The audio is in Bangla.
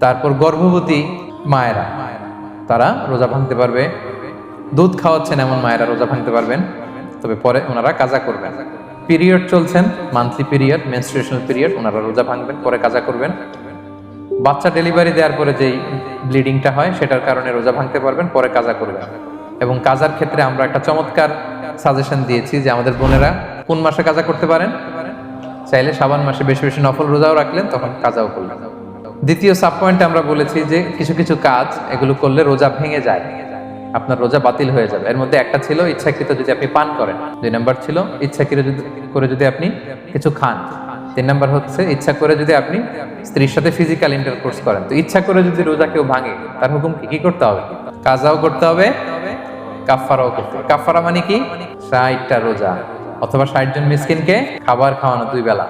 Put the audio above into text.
তারপর গর্ভবতী মায়েরা তারা রোজা ভাঙতে পারবে। দুধ খাওয়াচ্ছেন এমন মায়েরা রোজা ভাঙতে পারবেন, তবে পরে ওনারা কাজা করবেন। পিরিয়ড চলছেন, মান্থলি পিরিয়ড, মেনস্ট্রুয়েশনাল পিরিয়ড, ওনারা রোজা ভাঙবেন, পরে কাজা করবেন। বাচ্চা ডেলিভারি দেওয়ার পরে যেই ব্লিডিংটা হয় সেটার কারণে রোজা ভাঙতে পারবেন, পরে কাজা করবেন। এবং কাজার ক্ষেত্রে আমরা একটা চমৎকার সাজেশন দিয়েছি যে আমাদের বোনেরা কোন মাসে কাজা করতে পারেন, চাইলে শাবান মাসে বেশি বেশি নফল রোজাও রাখলেন, তখন কাজাও করলেন। দ্বিতীয় সাব পয়েন্টে আমরা বলেছি যে কিছু কিছু কাজ এগুলো করলে রোজা ভেঙে যায়, আপনার রোজা বাতিল হয়ে যাবে। এর মধ্যে একটা ছিল ইচ্ছাকৃত যদি আপনি পান করেন, 2 নাম্বার ছিল ইচ্ছাকৃত করে যদি আপনি কিছু খান, 3 নাম্বার হচ্ছে ইচ্ছা করে যদি আপনি স্ত্রীর সাথে ফিজিক্যাল ইন্টারকোর্স করেন। তো ইচ্ছা করে যদি রোজা কেউ ভাঙে তার হুকুম কি করতে হবে? কাজাও করতে হবে, কাফফারাও করতে হবে। কাফফারা মানে কি? 60টা রোজা অথবা 60 জন মিসকিনকে খাবার খাওয়ানো 2 বেলা।